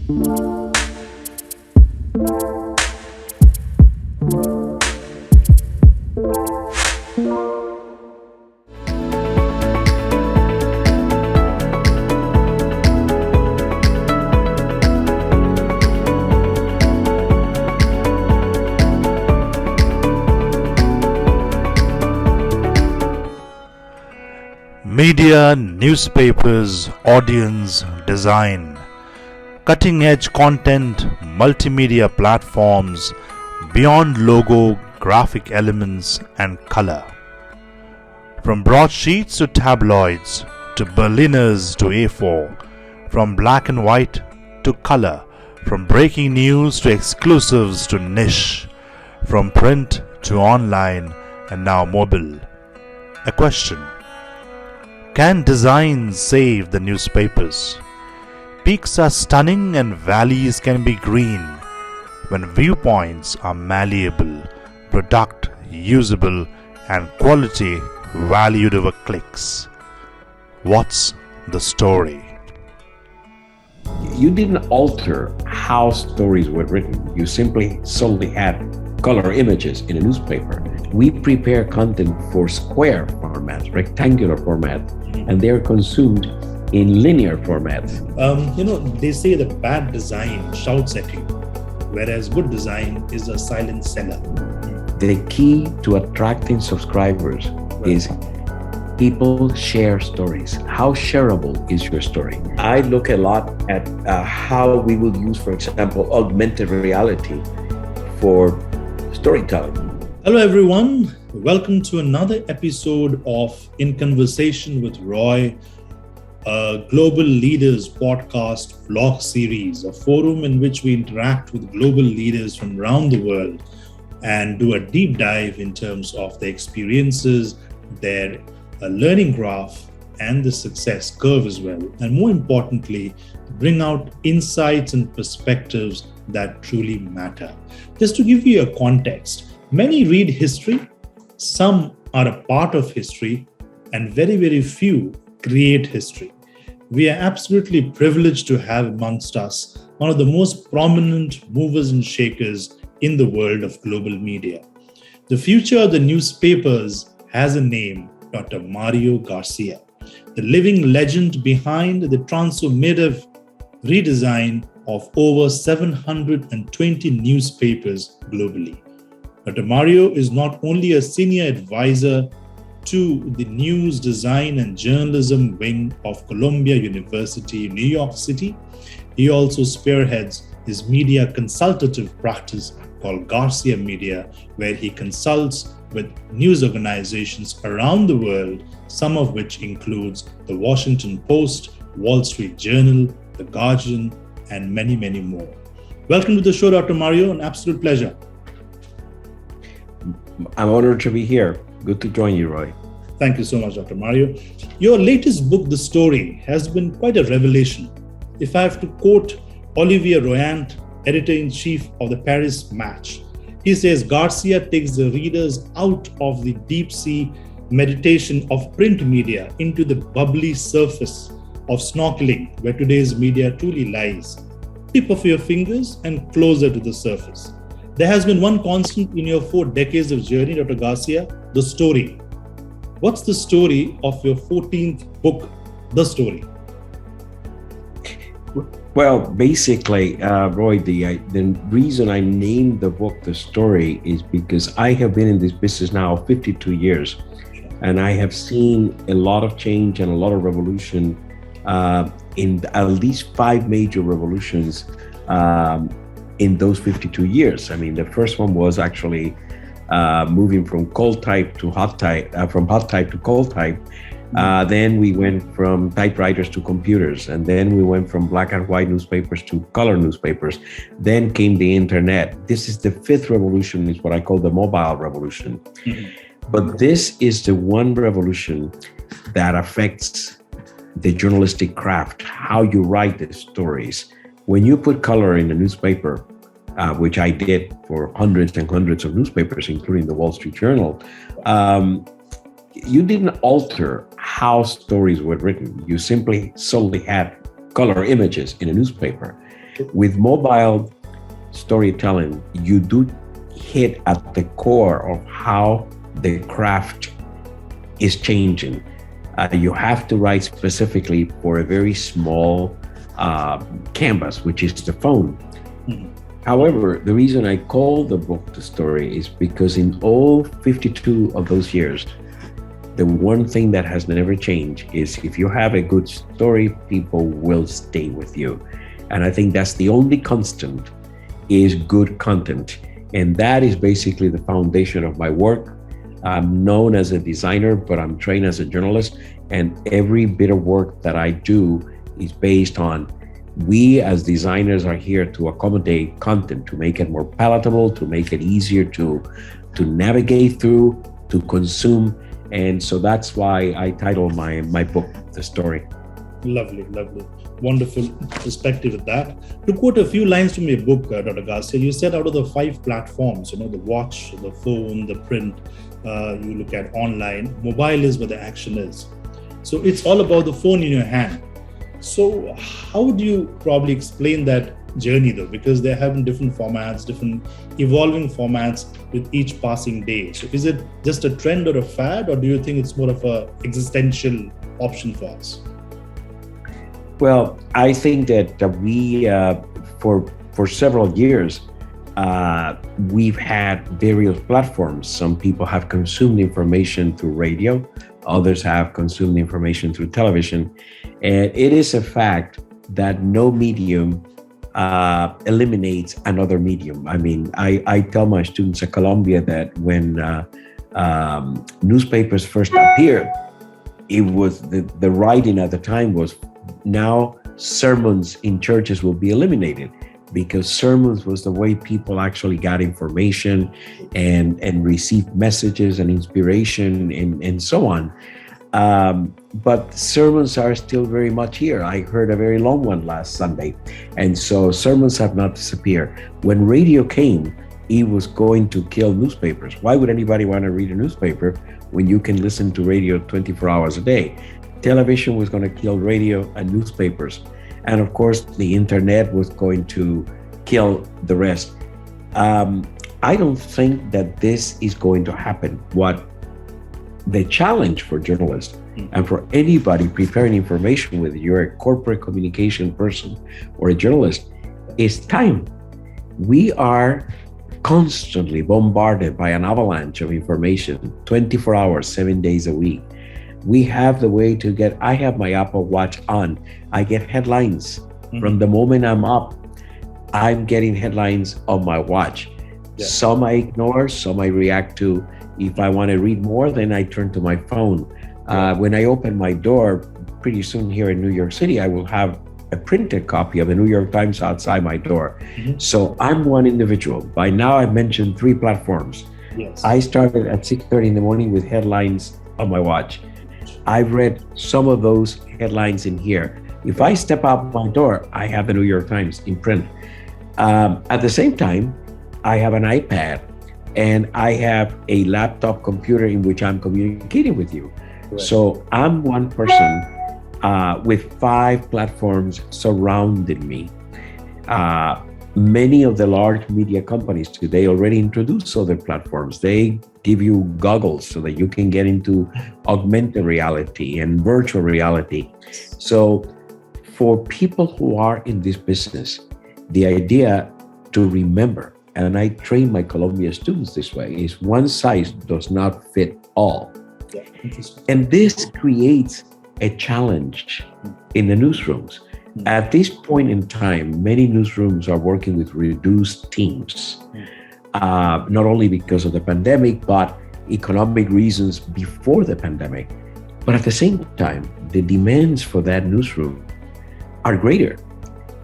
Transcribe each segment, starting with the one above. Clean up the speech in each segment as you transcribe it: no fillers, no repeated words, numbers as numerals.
Media, newspapers, audience, design, cutting-edge content, multimedia platforms, beyond logo, graphic elements, and color. From broadsheets to tabloids, to Berliners to A4, from black and white to color, from breaking news to exclusives to niche, from print to online, and now mobile. A question. Can design save the newspapers? Peaks are stunning and valleys can be green when viewpoints are malleable, product usable, and quality valued over clicks. What's the story? You didn't alter how stories were written. You simply solely had color images in a newspaper. We prepare content for square formats, rectangular formats, and they're consumed in linear formats. They say that bad design shouts at you, whereas good design is a silent seller. The key to attracting subscribers is people share stories. How shareable is your story? I look a lot at how we will use, for example, augmented reality for storytelling. Hello everyone, welcome to another episode of In Conversation with Roy, a Global Leaders podcast vlog series, a forum in which we interact with global leaders from around the world and do a deep dive in terms of their experiences, their learning graph, and the success curve as well. And more importantly, bring out insights and perspectives that truly matter. Just to give you a context, many read history, some are a part of history, and very, very few create history. We are absolutely privileged to have amongst us one of the most prominent movers and shakers in the world of global media. The future of the newspapers has a name, Dr. Mario Garcia, the living legend behind the transformative redesign of over 720 newspapers globally. Dr. Mario is not only a senior advisor to the news, design, and journalism wing of Columbia University, New York City, he also spearheads his media consultative practice called Garcia Media, where he consults with news organizations around the world, some of which includes the Washington Post, Wall Street Journal, The Guardian, and many, many more. Welcome to the show, Dr. Mario, an absolute pleasure. I'm honored to be here. Good to join you, Roy. Thank you so much, Dr. Mario. Your latest book, The Story, has been quite a revelation. If I have to quote Olivier Royant, editor-in-chief of the Paris Match, he says Garcia takes the readers out of the deep-sea meditation of print media into the bubbly surface of snorkeling, where today's media truly lies. Tip of your fingers and closer to the surface. There has been one constant in your 4 decades of journey, Dr. Garcia, the story. What's the story of your 14th book, The Story? Well, basically, Roy, the reason I named the book The Story is because I have been in this business now 52 years, and I have seen a lot of change and a lot of revolution in at least 5 major revolutions in those 52 years. I mean, the first one was actually moving from cold type to hot type, from hot type to cold type. Then we went from typewriters to computers, and then we went from black and white newspapers to color newspapers. Then came the internet. This is the 5th revolution, is what I call the mobile revolution. Mm-hmm. But this is the one revolution that affects the journalistic craft, how you write the stories. When you put color in a newspaper, which I did for hundreds and hundreds of newspapers, including the Wall Street Journal, you didn't alter how stories were written. You simply solely had color images in a newspaper. With mobile storytelling, you do hit at the core of how the craft is changing. You have to write specifically for a very small canvas, which is the phone. Mhm. However, the reason I call the book the story is because in all 52 of those years, the one thing that has never changed is if you have a good story, people will stay with you. And I think that's the only constant is good content. And that is basically the foundation of my work. I'm known as a designer, but I'm trained as a journalist. And every bit of work that I do is based on we as designers are here to accommodate content, to make it more palatable, to make it easier to navigate through, to consume. And so that's why I title my book, The Story. Lovely. Wonderful perspective with that. To quote a few lines from your book, Dr. Garcia, you said out of the 5 platforms, the watch, the phone, the print, you look at online, mobile is where the action is. So it's all about the phone in your hand. So how do you probably explain that journey though? Because they're having different formats, different evolving formats with each passing day. So is it just a trend or a fad, or do you think it's more of a existential option for us? Well, I think that we, for several years, we've had various platforms. Some people have consumed information through radio, others have consumed information through television. And it is a fact that no medium eliminates another medium. I mean, I tell my students at Columbia that when newspapers first appeared, it was the writing at the time was now sermons in churches will be eliminated, because sermons was the way people actually got information and received messages and inspiration and so on. But sermons are still very much here. I heard a very long one last Sunday. And so sermons have not disappeared. When radio came, it was going to kill newspapers. Why would anybody want to read a newspaper when you can listen to radio 24 hours a day? Television was going to kill radio and newspapers. And of course, the internet was going to kill the rest. I don't think that this is going to happen. What the challenge for journalists and for anybody preparing information, whether you're a corporate communication person or a journalist, is time. We are constantly bombarded by an avalanche of information, 24 hours, 7 days a week. We have the way to get, I have my Apple Watch on. I get headlines from the moment I'm up. I'm getting headlines on my watch. Yeah. Some I ignore, some I react to. If I want to read more, then I turn to my phone. When I open my door, pretty soon here in New York City, I will have a printed copy of the New York Times outside my door. So I'm one individual. By now, I've mentioned 3 platforms. Yes. I started at 6:30 in the morning with headlines on my watch. I've read some of those headlines in here. If I step out my door, I have the New York Times in print. At the same time, I have an iPad and I have a laptop computer in which I'm communicating with you. Right. So I'm one person with 5 platforms surrounding me. Many of the large media companies today already introduce other platforms. They give you goggles so that you can get into augmented reality and virtual reality. So for people who are in this business, the idea to remember, and I train my Columbia students this way, is one size does not fit all. Yeah. And this creates a challenge in the newsrooms. At this point in time, many newsrooms are working with reduced teams, not only because of the pandemic, but economic reasons before the pandemic. But at the same time, the demands for that newsroom are greater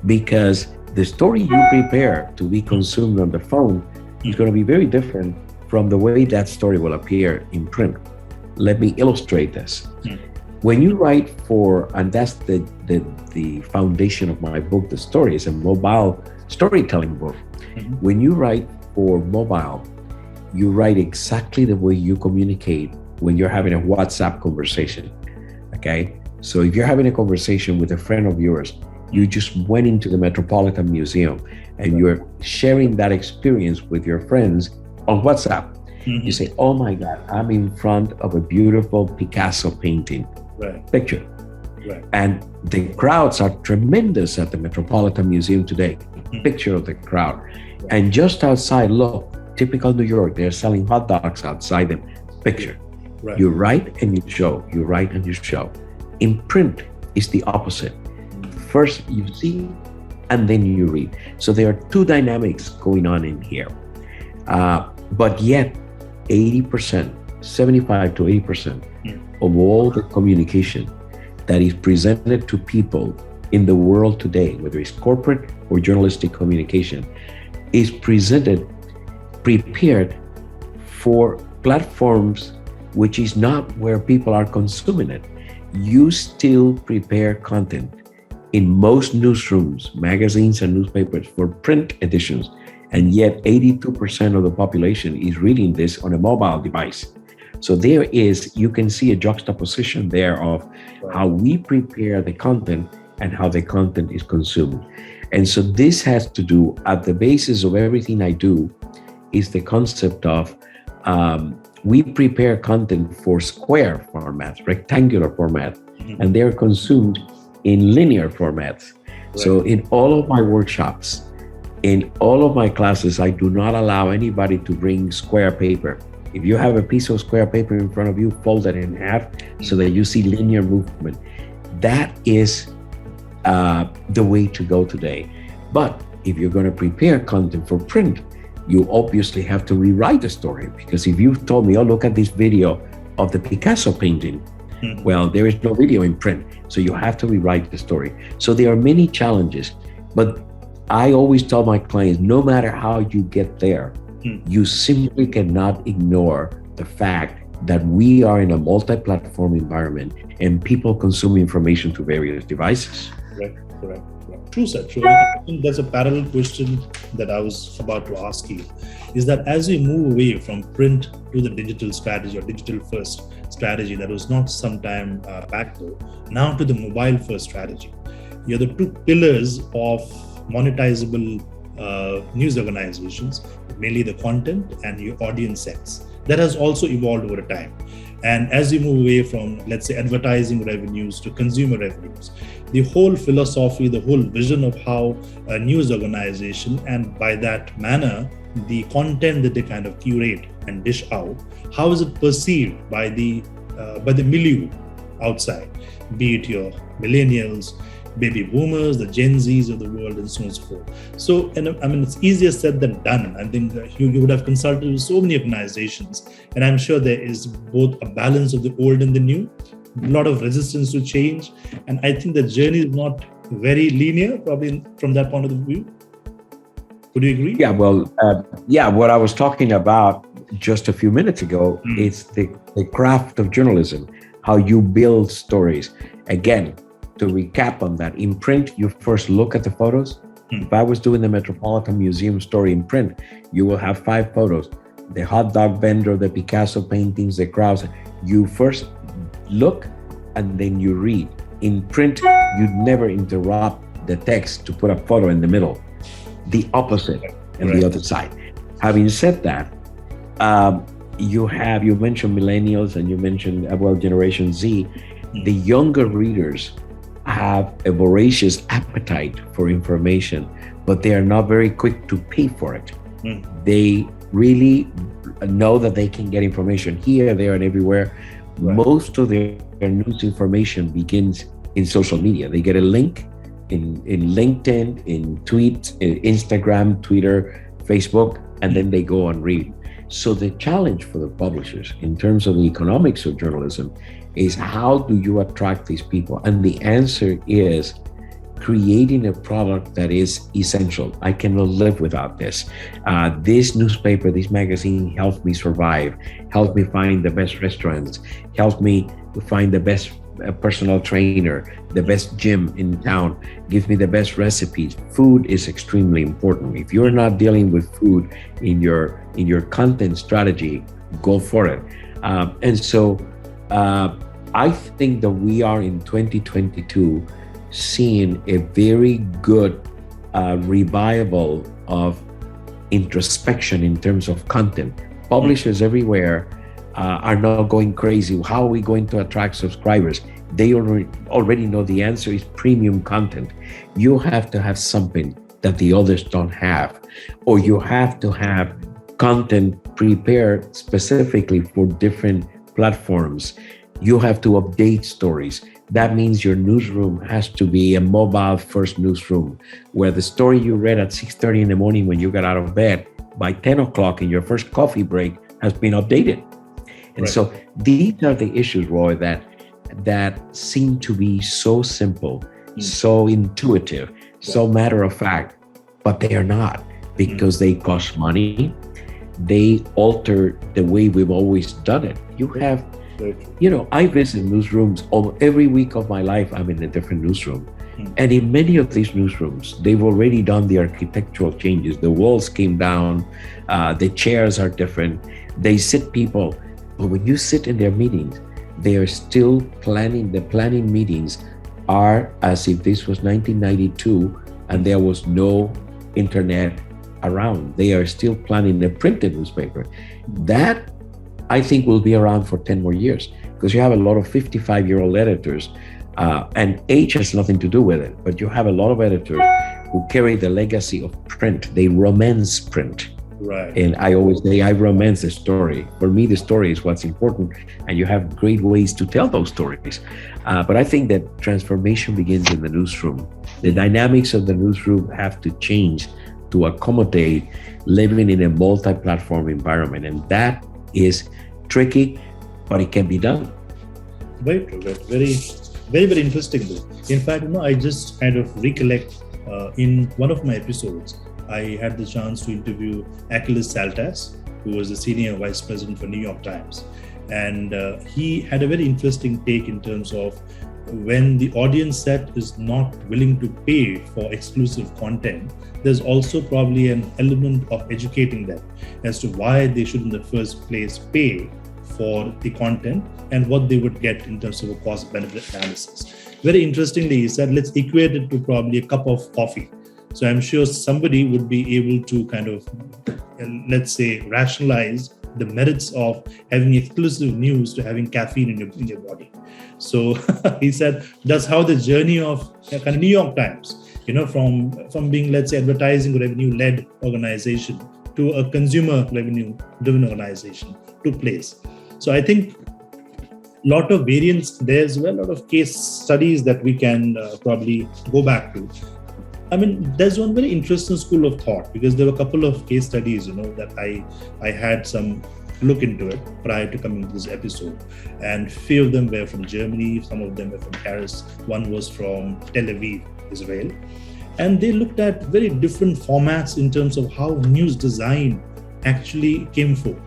because the story you prepare to be consumed on the phone is going to be very different from the way that story will appear in print. Let me illustrate this. When you write for, and that's the foundation of my book, The Story, is a mobile storytelling book. When you write for mobile, you write exactly the way you communicate when you're having a WhatsApp conversation, okay? So if you're having a conversation with a friend of yours, You just went into the Metropolitan Museum and you're sharing that experience with your friends on WhatsApp. You say, oh my God, I'm in front of a beautiful Picasso painting. Picture. And the crowds are tremendous at the Metropolitan Museum today. Picture of the crowd. And just outside, look, typical New York, they're selling hot dogs outside them. Picture. You write and you show. You write and you show. In print, it's the opposite. First you see, and then you read. So there are two dynamics going on in here. But yet, 80%, 75 to 80% of all the communication that is presented to people in the world today, whether it's corporate or journalistic communication, is prepared for platforms which is not where people are consuming it. You still prepare content in most newsrooms, magazines and newspapers for print editions, and yet 82% of the population is reading this on a mobile device. So you can see a juxtaposition there of how we prepare the content and how the content is consumed. And so this has to do, at the basis of everything I do, is the concept of we prepare content for square formats, rectangular formats, and they're consumed in linear formats. So in all of my workshops, in all of my classes, I do not allow anybody to bring square paper. If you have a piece of square paper in front of you, fold it in half so that you see linear movement. That is the way to go today. But if you're going to prepare content for print, you obviously have to rewrite the story, because if you've told me, oh, look at this video of the Picasso painting, well, there is no video in print, so you have to rewrite the story. So there are many challenges, but I always tell my clients, no matter how you get there, you simply cannot ignore the fact that we are in a multi-platform environment and people consume information through various devices. Correct. True, sir. True. I think there's a parallel question that I was about to ask you, is that as we move away from print to the digital strategy or digital first strategy that was not some time back though, now to the mobile first strategy, you're the two pillars of monetizable news organizations, mainly the content and your audience sets. That has also evolved over time. And as we move away from, let's say, advertising revenues to consumer revenues, the whole philosophy, the whole vision of how a news organization, and by that manner, the content that they kind of curate and dish out, how is it perceived by the milieu outside, be it your millennials, baby boomers, the Gen Zs of the world, and so on and so forth. So, and I mean, it's easier said than done. I think you would have consulted with so many organizations, and I'm sure there is both a balance of the old and the new, a lot of resistance to change. And I think the journey is not very linear, probably from that point of view. Would you agree? Yeah, well, what I was talking about just a few minutes ago is the craft of journalism, how you build stories. Again, to recap on that, in print, you first look at the photos. If I was doing the Metropolitan Museum story in print, you will have 5 photos. The hot dog vendor, the Picasso paintings, the crowds. You first look and then you read. In print, you'd never interrupt the text to put a photo in the middle. The opposite and the other side. Having said that, you mentioned millennials and you mentioned, Generation Z. The younger readers have a voracious appetite for information, but they are not very quick to pay for it. They really know that they can get information here, there, and everywhere. Most of their news information begins in social media. They get a link in LinkedIn, in tweets, in Instagram, Twitter, Facebook, and then they go and read. So the challenge for the publishers in terms of the economics of journalism is, how do you attract these people? And the answer is creating a product that is essential. I cannot live without this. This newspaper, this magazine helped me survive, helped me find the best restaurants, helped me find the best personal trainer, the best gym in town, gives me the best recipes. Food is extremely important. If you're not dealing with food in your content strategy, go for it. And so I think that we are in 2022 seen a very good revival of introspection in terms of content. Publishers everywhere are now going crazy. How are we going to attract subscribers? They already know the answer is premium content. You have to have something that the others don't have, or you have to have content prepared specifically for different platforms. You have to update stories. That means your newsroom has to be a mobile first newsroom, where the story you read at 6:30 in the morning when you got out of bed, by 10 o'clock in your first coffee break has been updated. And so these are the issues, Roy, that seem to be so simple, so intuitive, so matter of fact, but they are not, because they cost money. They alter the way we've always done it. You have, I visit newsrooms every week of my life. I'm in a different newsroom. And in many of these newsrooms, they've already done the architectural changes. The walls came down, the chairs are different. They sit people, but when you sit in their meetings, they are still planning. The planning meetings are as if this was 1992 and there was no internet around. They are still planning a printed newspaper. That, I think, will be around for 10 more years, because you have a lot of 55-year-old editors, and age has nothing to do with it, but you have a lot of editors who carry the legacy of print. They romance print. Right. And I always say, I romance the story. For me, the story is what's important, and you have great ways to tell those stories. But I think that transformation begins in the newsroom. The dynamics of the newsroom have to change to accommodate living in a multi-platform environment. And that is tricky, but it can be done. Very true. Very, very, very interesting though. In fact, I just kind of recollect in one of my episodes, I had the chance to interview Achilles Saltas, who was the senior vice president for New York Times. And he had a very interesting take in terms of when the audience set is not willing to pay for exclusive content, there's also probably an element of educating them as to why they should in the first place pay for the content and what they would get in terms of a cost-benefit analysis. Very interestingly, he said, let's equate it to probably a cup of coffee. So I'm sure somebody would be able to kind of, let's say, rationalize the merits of having exclusive news to having caffeine in your body. So he said that's how the journey of kind of New York Times, from being, let's say, advertising revenue-led organization to a consumer revenue-driven organization took place. So I think a lot of variance there as well, a lot of case studies that we can probably go back to. I mean, there's one very interesting school of thought, because there were a couple of case studies, that I had some look into it prior to coming to this episode. And few of them were from Germany, some of them were from Paris, one was from Tel Aviv, Israel. And they looked at very different formats in terms of how news design actually came forth.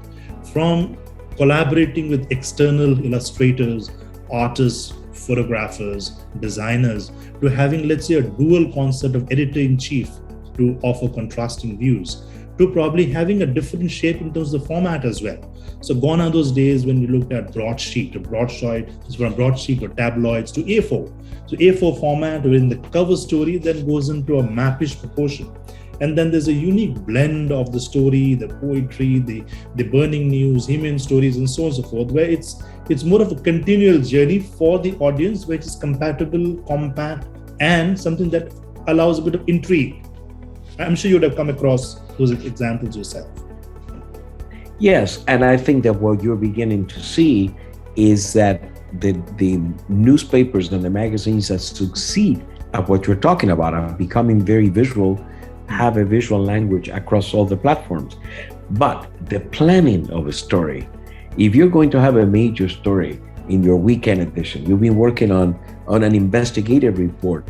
From collaborating with external illustrators, artists, photographers, designers, to having, let's say, a dual concept of editor-in-chief to offer contrasting views, to probably having a different shape in terms of format as well. So gone are those days when you looked at broadsheet, from broadsheet or tabloids to A4. So A4 format, wherein the cover story then goes into a mappish proportion. And then there's a unique blend of the story, the poetry, the burning news, human stories, and so on and so forth, where it's more of a continual journey for the audience, which is compatible, compact, and something that allows a bit of intrigue. I'm sure you would have come across those examples yourself. Yes, and I think that what you're beginning to see is that the newspapers and the magazines that succeed at what you're talking about are becoming very visual, have a visual language across all the platforms. But the planning of a story, if you're going to have a major story in your weekend edition, you've been working on an investigative report,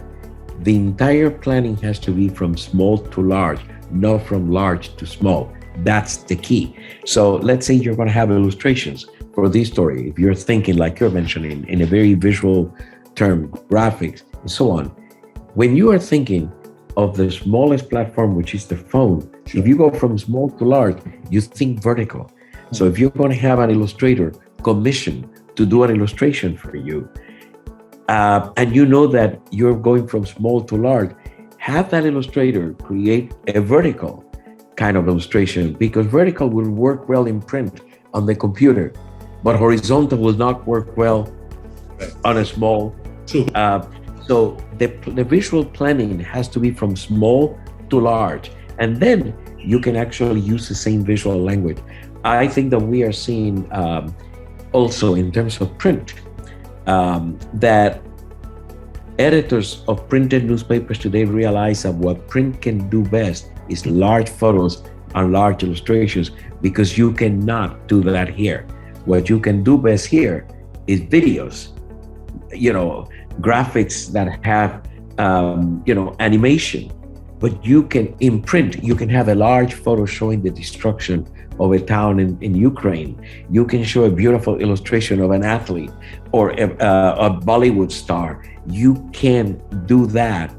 the entire planning has to be from small to large, not from large to small. That's the key. So let's say you're going to have illustrations for this story. If you're thinking, like you're mentioning, in a very visual term, graphics and so on, when you are thinking of the smallest platform, which is the phone, if you go from small to large, you think vertical. So if you're going to have an illustrator commissioned to do an illustration for you, and you know that you're going from small to large, have that illustrator create a vertical kind of illustration, because vertical will work well in print on the computer, but horizontal will not work well on a small. True. So the visual planning has to be from small to large, and then you can actually use the same visual language. I think that we are seeing also in terms of print that editors of printed newspapers today realize that what print can do best is large photos and large illustrations, because you cannot do that here. What you can do best here is videos, graphics that have, animation. But you can, in print, you can have a large photo showing the destruction of a town in Ukraine. You can show a beautiful illustration of an athlete or a Bollywood star. You can do that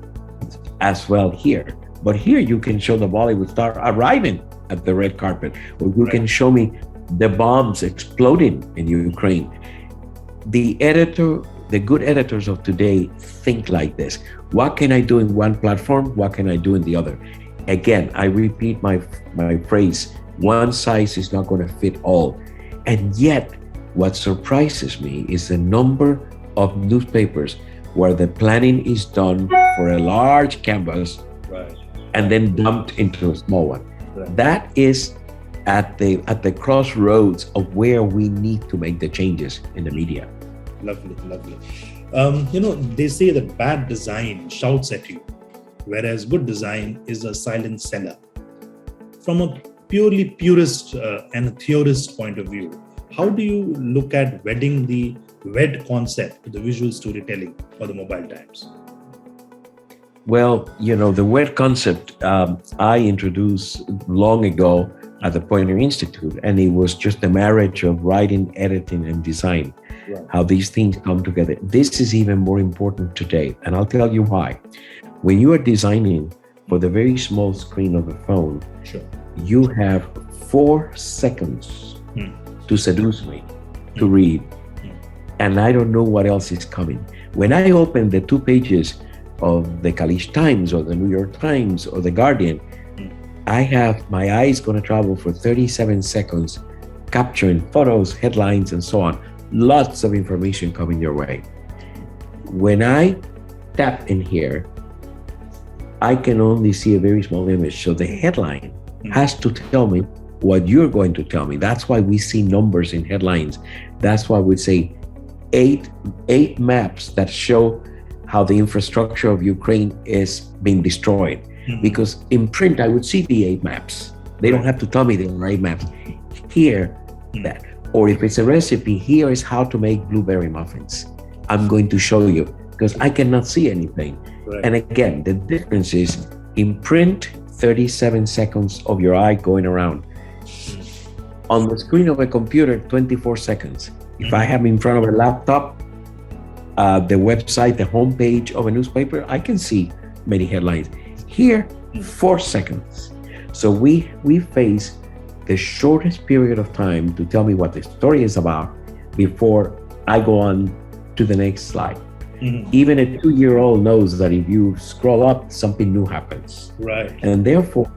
as well here. But here you can show the Bollywood star arriving at the red carpet, or you can show me the bombs exploding in Ukraine. The good editors of today think like this. What can I do in one platform? What can I do in the other? Again, I repeat my phrase, one size is not going to fit all. And yet, what surprises me is the number of newspapers where the planning is done for a large canvas and then dumped into a small one. That is at the crossroads of where we need to make the changes in the media. Lovely. They say that bad design shouts at you, whereas good design is a silent seller. From a purely purist and a theorist point of view, how do you look at wedding the WED concept to the visual storytelling or the mobile times? Well, the WED concept I introduced long ago at the Poynter Institute, and it was just the marriage of writing, editing, and design. Right. How these things come together. This is even more important today, and I'll tell you why. When you are designing for the very small screen of a phone, you have 4 seconds to seduce me, to read, and I don't know what else is coming. When I open the 2 pages of the Khaleej Times or the New York Times or the Guardian, I have my eyes going to travel for 37 seconds, capturing photos, headlines, and so on. Lots of information coming your way. When I tap in here, I can only see a very small image. So the headline has to tell me what you're going to tell me. That's why we see numbers in headlines. That's why we say eight maps that show how the infrastructure of Ukraine is being destroyed. Because in print, I would see the 8 maps. They don't have to tell me there are 8 maps. Here, that. Or if it's a recipe, here is how to make blueberry muffins. I'm going to show you, because I cannot see anything. Right. And again, the difference is in print, 37 seconds of your eye going around. On the screen of a computer, 24 seconds. If I have in front of a laptop, the website, the homepage of a newspaper, I can see many headlines. Here, 4 seconds. So we face the shortest period of time to tell me what the story is about before I go on to the next slide. Even a 2-year-old knows that if you scroll up, something new happens. Right. And therefore,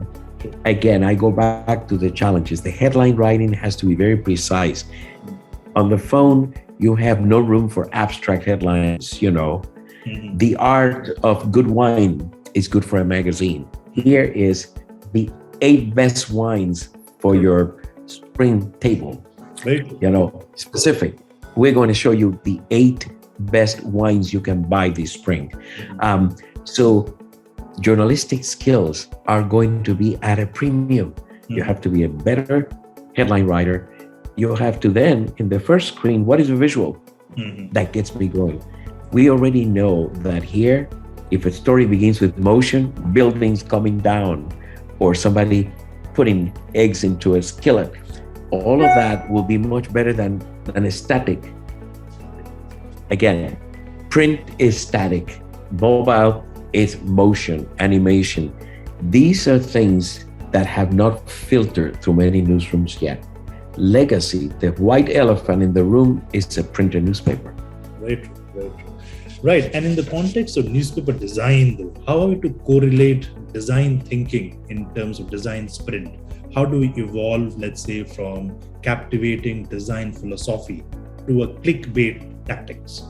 again, I go back to the challenges. The headline writing has to be very precise. On the phone, you have no room for abstract headlines, The art of good wine is good for a magazine. Here is the 8 best wines for your spring table. Specific. We're going to show you the 8 best wines you can buy this spring. So journalistic skills are going to be at a premium. You have to be a better headline writer. You have to then, in the first screen, what is a visual that gets me going? We already know that here, if a story begins with motion, buildings coming down, or somebody putting eggs into a skillet, all of that will be much better than a static. Again, print is static, mobile is motion, animation. These are things that have not filtered through many newsrooms yet. Legacy, the white elephant in the room, is a printed newspaper. Very true, very true. Right. And in the context of newspaper design, though, how are we to correlate design thinking in terms of design sprint? How do we evolve, let's say, from captivating design philosophy to a clickbait tactics?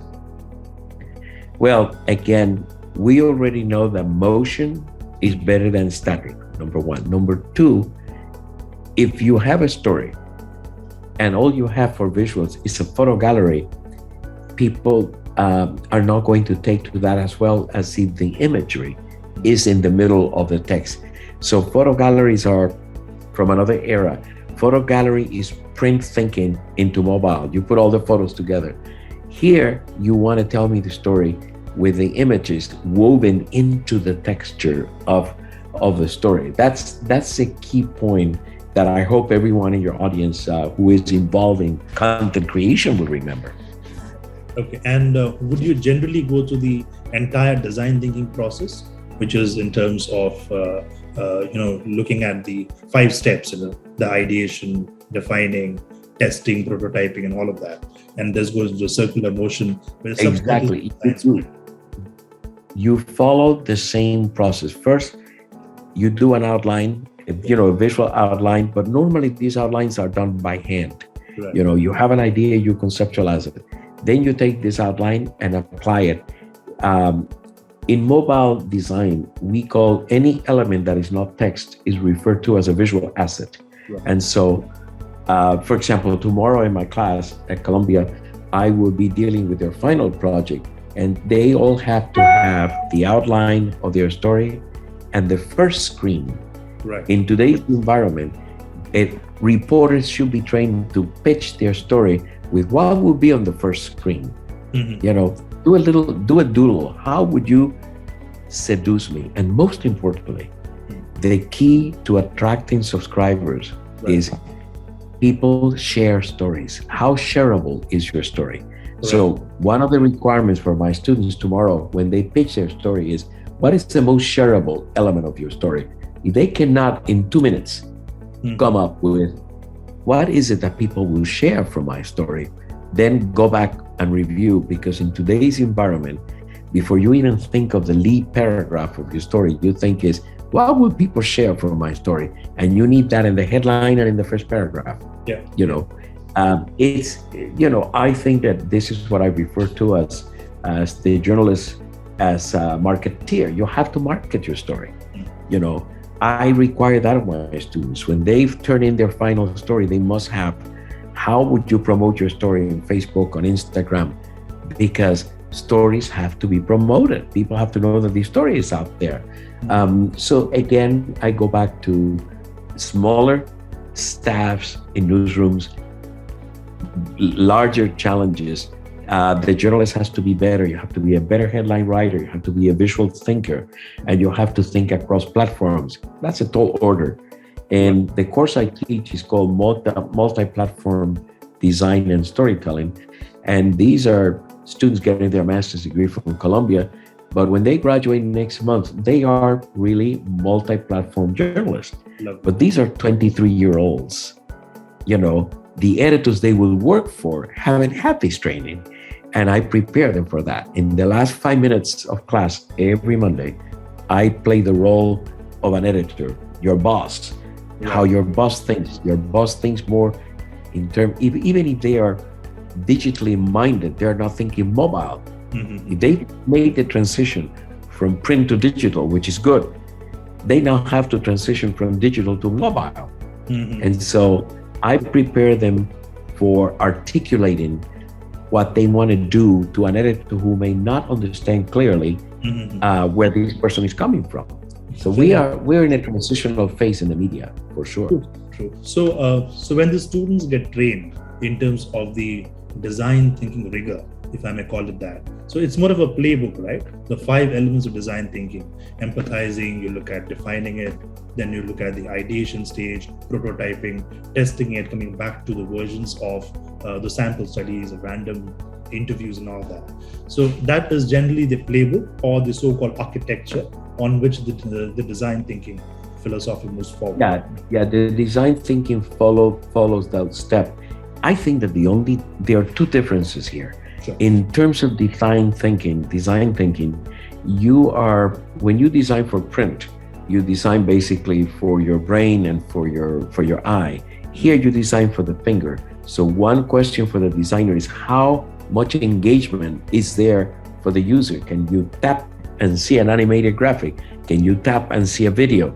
Well, again, we already know that motion is better than static, number one. Number two, if you have a story and all you have for visuals is a photo gallery, people are not going to take to that as well as if the imagery is in the middle of the text. So photo galleries are from another era. Photo gallery is print thinking into mobile. You put all the photos together. Here, you want to tell me the story with the images woven into the texture of the story. That's a key point that I hope everyone in your audience who is involved in content creation will remember. Okay, and would you generally go through the entire design thinking process, which is in terms of looking at the 5 steps, the ideation, defining, testing, prototyping, and all of that, and this goes into a circular motion. Exactly. You follow the same process. First, you do an outline, a visual outline, but normally these outlines are done by hand. Right. You have an idea, you conceptualize it. Then you take this outline and apply it. In mobile design, we call any element that is not text is referred to as a visual asset. Right. And so, for example, tomorrow in my class at Columbia, I will be dealing with their final project, and they all have to have the outline of their story and the first screen. Right. In today's environment, reporters should be trained to pitch their story with what will be on the first screen. Mm-hmm. Do a doodle. How would you seduce me? And most importantly, the key to attracting subscribers is people share stories. How shareable is your story? Right. So one of the requirements for my students tomorrow when they pitch their story is, what is the most shareable element of your story? If they cannot in 2 minutes come up with what is it that people will share from my story, then go back and review, because in today's environment, before you even think of the lead paragraph of your story, you think is, what will people share from my story? And you need that in the headline and in the first paragraph. Yeah. I think that this is what I refer to as the journalist, as a marketeer. You have to market your story. I require that of my students. When they've turned in their final story, they must have, how would you promote your story on Facebook, on Instagram? Because stories have to be promoted. People have to know that the story is out there. So again, I go back to smaller staffs in newsrooms, larger challenges. The journalist has to be better. You have to be a better headline writer. You have to be a visual thinker, and you have to think across platforms. That's a tall order. And the course I teach is called multi-platform design and storytelling. And these are students getting their master's degree from Columbia. But when they graduate next month, they are really multi-platform journalists. But these are 23-year-olds. The editors they will work for haven't had this training. And I prepare them for that. In the last 5 minutes of class every Monday, I play the role of an editor, your boss, how your boss thinks. Your boss thinks more in terms, even if they are digitally minded, they're not thinking mobile. Mm-hmm. If they made the transition from print to digital, which is good, they now have to transition from digital to mobile. Mm-hmm. And so I prepare them for articulating what they want to do to an editor who may not understand clearly where this person is coming from. So we're in a transitional phase in the media, for sure. True. So when the students get trained in terms of the design thinking rigor, if I may call it that, so it's more of a playbook, right? The 5 elements of design thinking: empathizing, you look at defining it, then you look at the ideation stage, prototyping, testing it, coming back to the versions of the sample studies, random interviews and all that. So that is generally the playbook or the so-called architecture on which the design thinking philosophy moves forward. Yeah. The design thinking follows that step. I think that there are 2 differences here. Sure. In terms of design thinking, when you design for print, you design basically for your brain and for your eye. Here you design for the finger. So one question for the designer is, how much engagement is there for the user? Can you tap and see an animated graphic? Can you tap and see a video?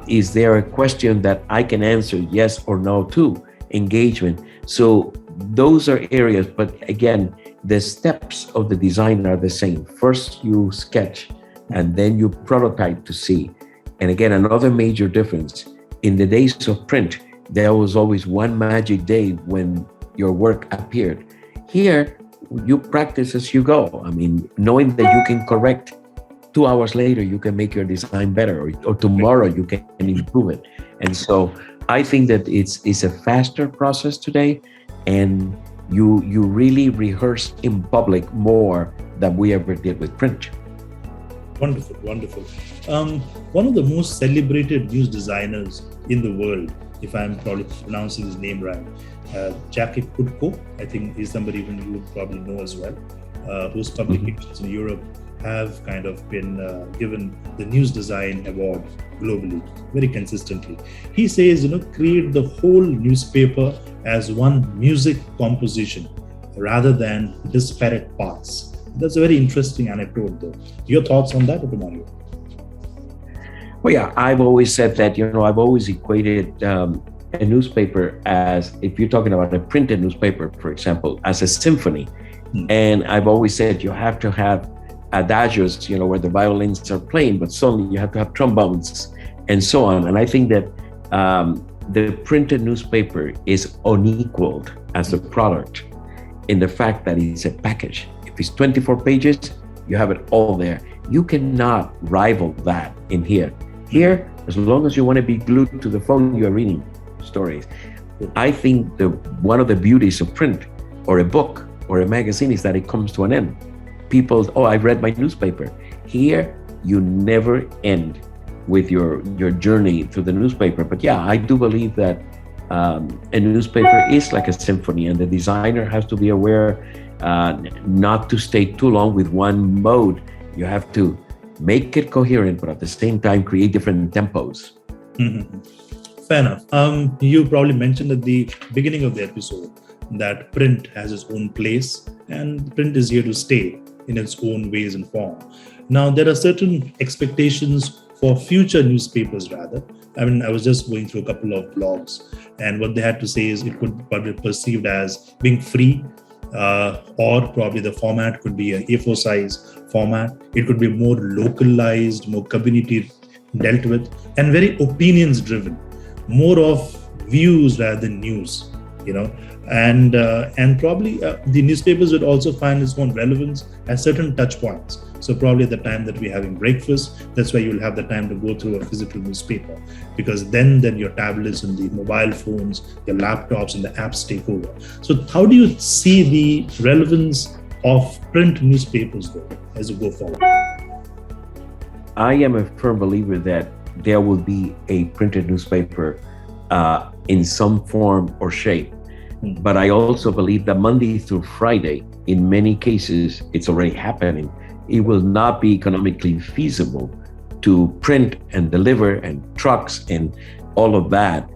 Is there a question that I can answer yes or no to? Engagement. So those are areas, but again, the steps of the design are the same. First you sketch and then you prototype to see. And again, another major difference, in the days of print, there was always one magic day when your work appeared. Here, you practice as you go. I mean, knowing that you can correct 2 hours later, you can make your design better, or tomorrow you can improve it. And so I think that it's a faster process today, and you really rehearse in public more than we ever did with print. Wonderful, wonderful. One of the most celebrated news designers in the world, if I'm probably pronouncing his name right, Jackie Kutko, I think is somebody even you would probably know as well, whose publications in Europe have kind of been given the News Design Award globally, very consistently. He says, create the whole newspaper as one music composition rather than disparate parts. That's a very interesting anecdote, though. Your thoughts on that, Dr. Mario? Well, yeah, I've always said that, I've always equated a newspaper as, if you're talking about a printed newspaper, for example, as a symphony. And I've always said you have to have adagios, where the violins are playing, but suddenly you have to have trombones and so on. And I think that the printed newspaper is unequaled as a product in the fact that it's a package. If it's 24 pages, you have it all there. You cannot rival that in here. Here, as long as you want to be glued to the phone, you are reading stories. I think one of the beauties of print or a book or a magazine is that it comes to an end. People, I've read my newspaper. Here, you never end with your journey through the newspaper. But yeah, I do believe that a newspaper is like a symphony, and the designer has to be aware not to stay too long with one mode. You have to make it coherent, but at the same time create different tempos. Mm-hmm. Fair enough. You probably mentioned at the beginning of the episode that print has its own place, and print is here to stay in its own ways and form. Now, there are certain expectations for future newspapers, rather. I mean, I was just going through a couple of blogs, and what they had to say is it could be perceived as being free, or probably the format could be a A4 size format. It could be more localized, more community dealt with, and very opinions driven, more of views rather than news, and probably the newspapers would also find its own relevance at certain touch points. So probably at the time that we're having breakfast, that's why you'll have the time to go through a physical newspaper, because then your tablets and the mobile phones, your laptops and the apps take over. So how do you see the relevance of print newspapers though as you go forward? I am a firm believer that there will be a printed newspaper in some form or shape. But I also believe that Monday through Friday, in many cases, it's already happening. It will not be economically feasible to print and deliver and trucks and all of that.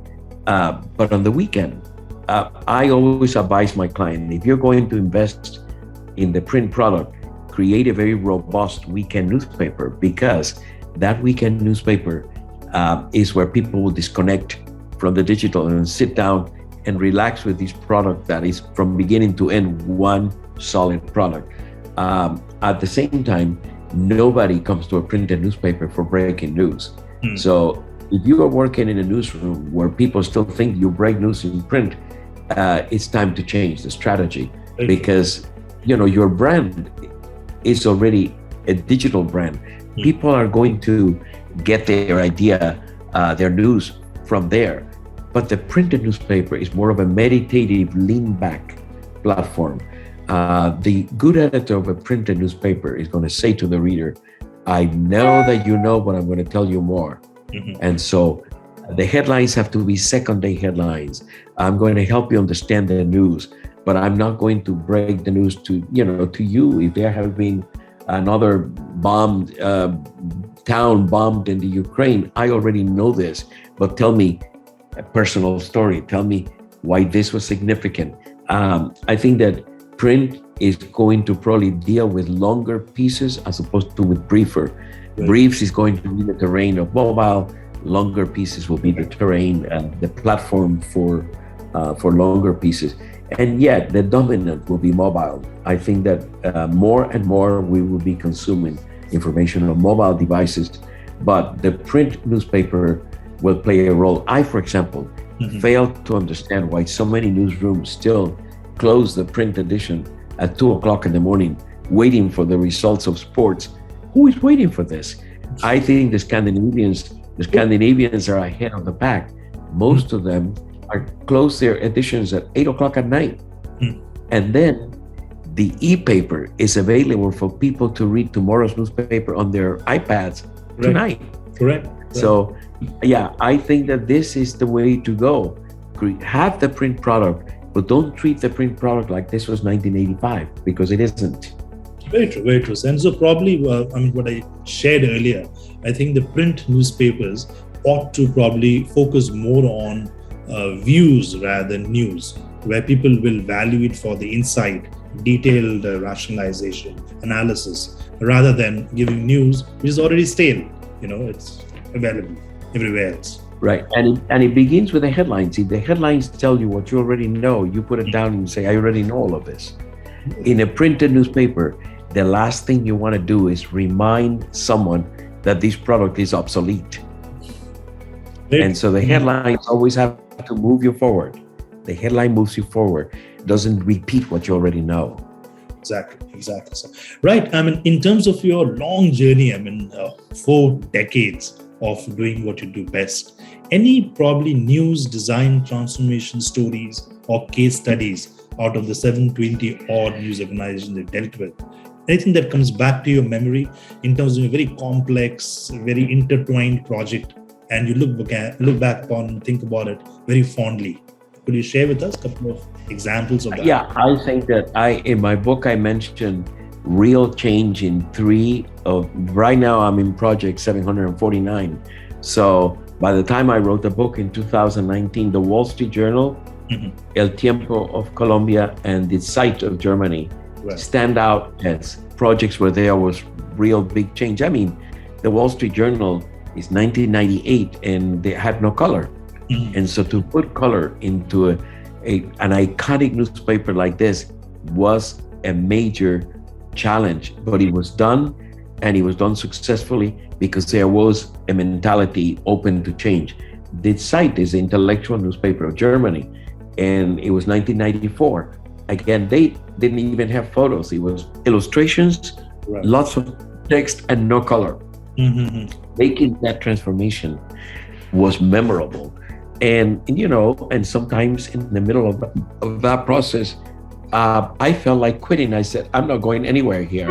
But on the weekend, I always advise my client, if you're going to invest in the print product, create a very robust weekend newspaper, because that weekend newspaper is where people will disconnect from the digital and sit down and relax with this product that is from beginning to end one solid product. At the same time, nobody comes to a printed newspaper for breaking news. So if you are working in a newsroom where people still think you break news in print, it's time to change the strategy, because your brand is already a digital brand. People are going to get their idea, their news from there. But the printed newspaper is more of a meditative, lean-back platform. The good editor of a printed newspaper is going to say to the reader, I know that you know, but I'm going to tell you more. And so the headlines have to be second-day headlines. I'm going to help you understand the news, but I'm not going to break the news to you. If there have been another bombed town bombed in the Ukraine, I already know this. But tell me a personal story. Tell me why this was significant. I think that print is going to probably deal with longer pieces as opposed to with briefer. Right. Briefs is going to be the terrain of mobile. Longer pieces will be the terrain and the platform for longer pieces. And yet the dominant will be mobile. I think that more and more we will be consuming information on mobile devices, but the print newspaper will play a role. I, for example, fail to understand why so many newsrooms still close the print edition at 2:00 in the morning, waiting for the results of sports. Who is waiting for this? I think the Scandinavians are ahead of the pack. Most of them are close their editions at 8:00 at night. And then the e-paper is available for people to read tomorrow's newspaper on their iPads tonight. Correct. So, yeah, I think that this is the way to go. Have the print product, but don't treat the print product like this was 1985, because it isn't. Very true, very true. And so probably, what I shared earlier, I think the print newspapers ought to probably focus more on views rather than news, where people will value it for the insight, detailed rationalization, analysis, rather than giving news which is already stale. It's available everywhere else. Right, and it begins with the headlines. If the headlines tell you what you already know, you put it down and say, I already know all of this. In a printed newspaper, the last thing you want to do is remind someone that this product is obsolete. And so the headlines always have to move you forward. The headline moves you forward, doesn't repeat what you already know. Exactly. So, right. In terms of your long journey, 4 decades of doing what you do best, any probably news design transformation stories or case studies out of the 720 odd news organizations you dealt with? Anything that comes back to your memory in terms of a very complex, very intertwined project, and you look back upon and think about it very fondly? Could you share with us a couple of examples of that? Yeah, I think that in my book, I mentioned real change in 3 of, right now I'm in project 749. So by the time I wrote the book in 2019, the Wall Street Journal, El Tiempo of Colombia, and the Zeit of Germany stand out as projects where there was real big change. The Wall Street Journal is 1998 and they had no color. And so to put color into an iconic newspaper like this was a major challenge, but it was done, and it was done successfully because there was a mentality open to change. The Zeit is the intellectual newspaper of Germany, and it was 1994. Again, they didn't even have photos. It was illustrations, lots of text, and no color. Making that transformation was memorable. And sometimes in the middle of that process, I felt like quitting. I said, I'm not going anywhere here.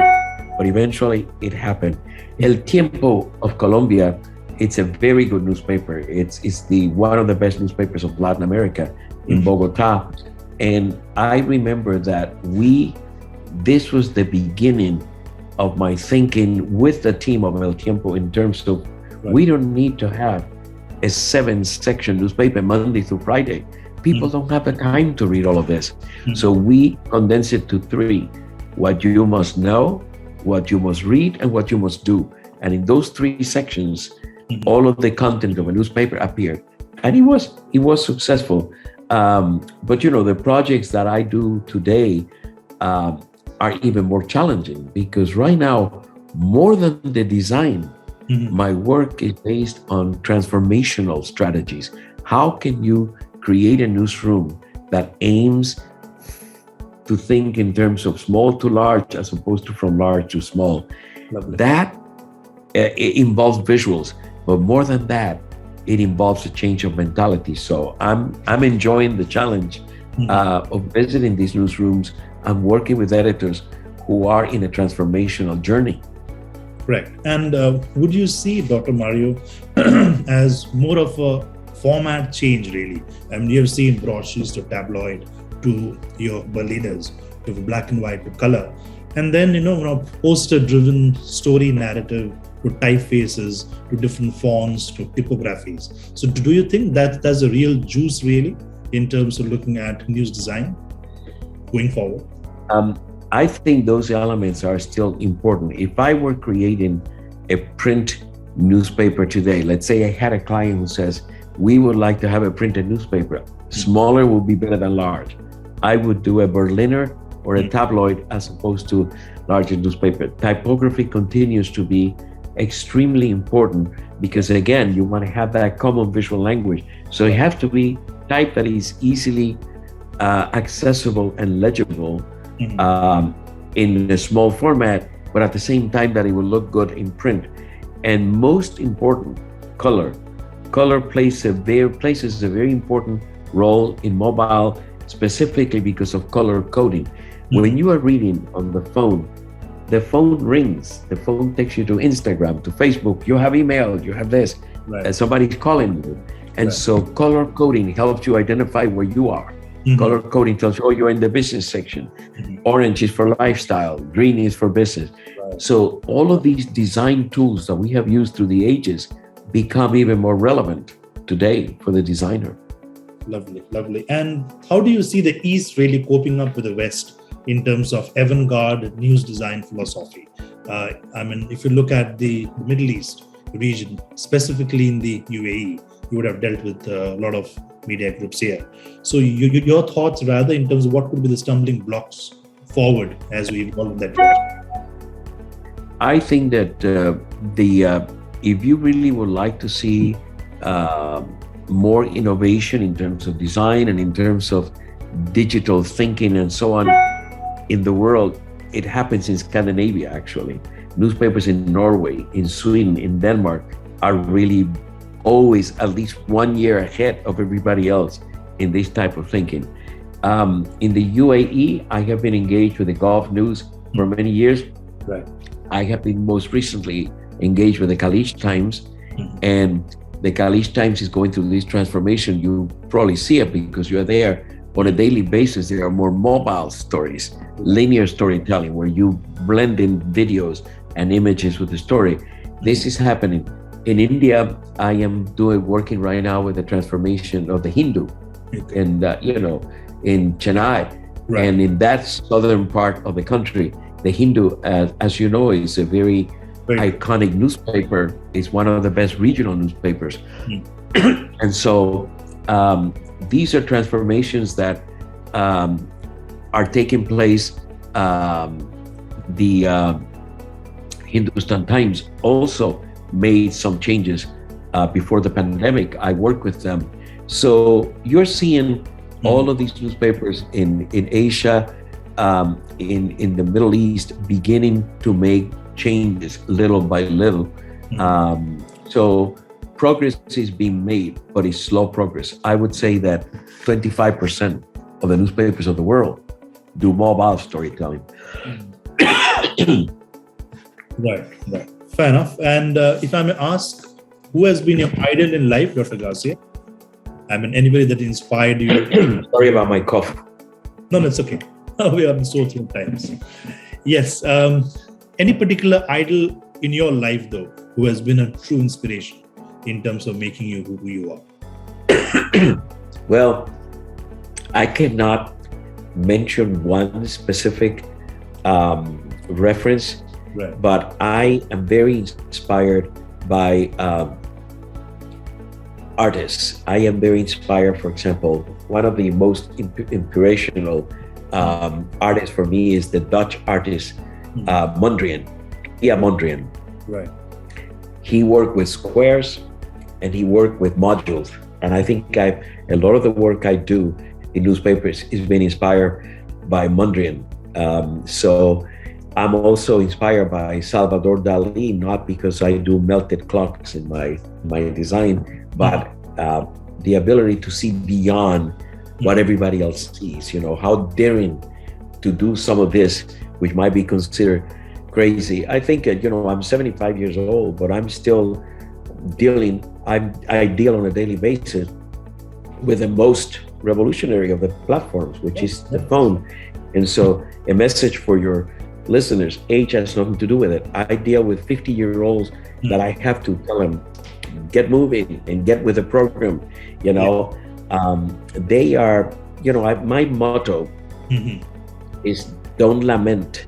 But eventually it happened. El Tiempo of Colombia, it's a very good newspaper. It's one of the best newspapers of Latin America in Bogota. And I remember that this was the beginning of my thinking with the team of El Tiempo in terms of we don't need to have a 7-section newspaper Monday through Friday. People don't have the time to read all of this. So we condense it to 3: what you must know, what you must read, and what you must do. And in those 3 sections, all of the content of a newspaper appeared. And it was successful. But the projects that I do today are even more challenging, because right now, more than the design, my work is based on transformational strategies. How can you create a newsroom that aims to think in terms of small to large as opposed to from large to small? Lovely. That it involves visuals, but more than that, it involves a change of mentality. So I'm enjoying the challenge of visiting these newsrooms and working with editors who are in a transformational journey. Correct. And would you see, Dr. Mario, as more of a format change, really? You have seen broadsheets to tabloid, to your leaders, to black and white to color, and then poster-driven story narrative to typefaces to different fonts to typographies. So, do you think that that's a real juice really in terms of looking at news design going forward? I think those elements are still important. If I were creating a print newspaper today, let's say I had a client who says, we would like to have a printed newspaper. Smaller would be better than large. I would do a Berliner or a tabloid as opposed to larger newspaper. Typography continues to be extremely important because, again, you want to have that common visual language. So it has to be type that is easily accessible and legible in a small format, but at the same time that it will look good in print. And most important, color. Color places a very important role in mobile, specifically because of color coding. When you are reading on the phone rings, the phone takes you to Instagram, to Facebook, you have email, you have this, and somebody's calling you. And so color coding helps you identify where you are. Color coding tells you, oh, you're in the business section. Orange is for lifestyle, green is for business. So all of these design tools that we have used through the ages become even more relevant today for the designer. Lovely, lovely. And how do you see the East really coping up with the West in terms of avant-garde news design philosophy? If you look at the Middle East region, specifically in the UAE, you would have dealt with a lot of media groups here. So your thoughts rather in terms of what could be the stumbling blocks forward as we evolve in that direction? I think that if you really would like to see more innovation in terms of design and in terms of digital thinking and so on in the world, it happens in Scandinavia, actually. Newspapers in Norway, in Sweden, in Denmark are really always at least 1 year ahead of everybody else in this type of thinking. In the UAE, I have been engaged with the Gulf News for many years. I have been most recently engaged with the Khaleej Times, and the Khaleej Times is going through this transformation. You probably see it because you're there on a daily basis. There are more mobile stories, linear storytelling, where you blend in videos and images with the story. This is happening. In India, I am working right now with the transformation of the Hindu, and in Chennai, and in that southern part of the country, the Hindu, as you know, is a very iconic newspaper. It's one of the best regional newspapers, and so these are transformations that are taking place. The Hindustan Times also made some changes before the pandemic. I work with them. So you're seeing all of these newspapers in Asia, in the Middle East, beginning to make changes little by little. So progress is being made, but it's slow progress. I would say that 25% of the newspapers of the world do mobile storytelling. Right. Fair enough. And if I may ask, who has been your idol in life, Dr. Garcia? Anybody that inspired you? Sorry about my cough. No, it's okay. We are in sore throat times. Yes. Any particular idol in your life, though, who has been a true inspiration in terms of making you who you are? Well, I cannot mention one specific reference. But I am very inspired by artists. I am very inspired, for example, one of the most inspirational artists for me is the Dutch artist Mondrian. Mondrian. He worked with squares and he worked with modules. And I think a lot of the work I do in newspapers is being inspired by Mondrian. So I'm also inspired by Salvador Dali, not because I do melted clocks in my design, but the ability to see beyond what everybody else sees. How daring to do some of this, which might be considered crazy. I think, I'm 75 years old, but I'm still I deal on a daily basis with the most revolutionary of the platforms, which is the phone. And so a message for your listeners, age has nothing to do with it. I deal with 50-year-olds that I have to tell them, get moving and get with the program. They are, my motto is don't lament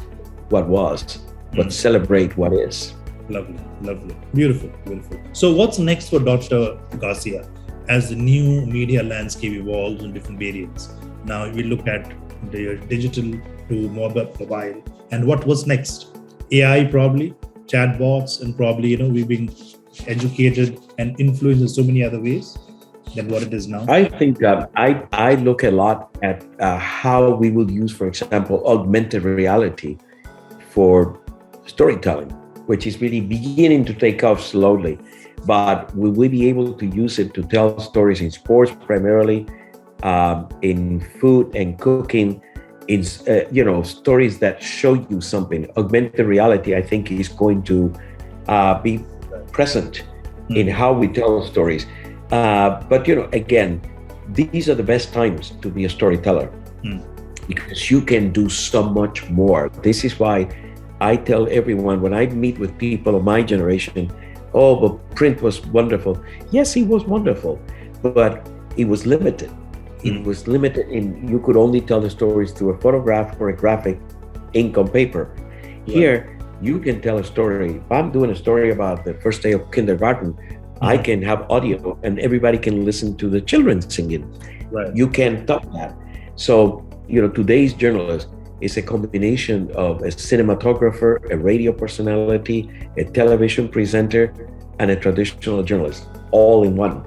what was, but celebrate what is. Lovely, lovely. Beautiful, beautiful. So what's next for Dr. Garcia as the new media landscape evolves in different variants? Now we look at the digital to mobile, and what was next? AI probably, chatbots, and probably, we've been educated and influenced in so many other ways than what it is now. I think I look a lot at how we will use, for example, augmented reality for storytelling, which is really beginning to take off slowly. But will we be able to use it to tell stories in sports primarily, in food and cooking, in stories that show you something? Augmented reality, I think, is going to be present in how we tell stories. But again, these are the best times to be a storyteller because you can do so much more. This is why I tell everyone when I meet with people of my generation, oh, but print was wonderful. Yes, it was wonderful, but it was limited. It was limited in you could only tell the stories through a photograph or a graphic, ink on paper. Here, you can tell a story. If I'm doing a story about the first day of kindergarten, I can have audio and everybody can listen to the children singing. Right. You can top that. So, today's journalist is a combination of a cinematographer, a radio personality, a television presenter, and a traditional journalist, all in one.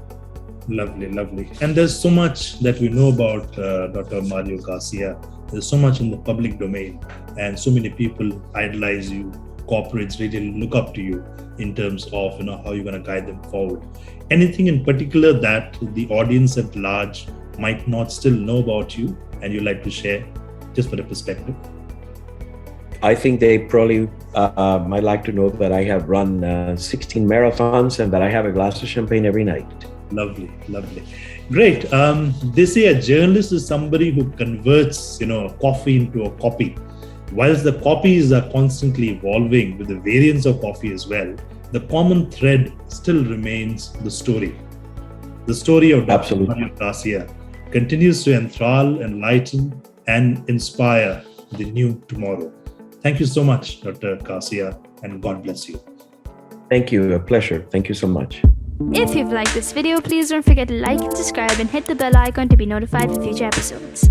Lovely, lovely. And there's so much that we know about Dr. Mario Garcia. There's so much in the public domain, and so many people idolize you. Corporates really look up to you in terms of how you're going to guide them forward. Anything in particular that the audience at large might not still know about you and you'd like to share, just for the perspective? I think they probably might like to know that I have run 16 marathons and that I have a glass of champagne every night. Lovely, lovely. Great. They say a journalist is somebody who converts, coffee into a copy. Whilst the copies are constantly evolving with the variants of coffee as well, the common thread still remains the story. The story of Dr. Mario Garcia continues to enthrall, enlighten, and inspire the new tomorrow. Thank you so much, Dr. Garcia, and God bless you. Thank you. A pleasure. Thank you so much. If you've liked this video, please don't forget to like and subscribe and hit the bell icon to be notified for future episodes.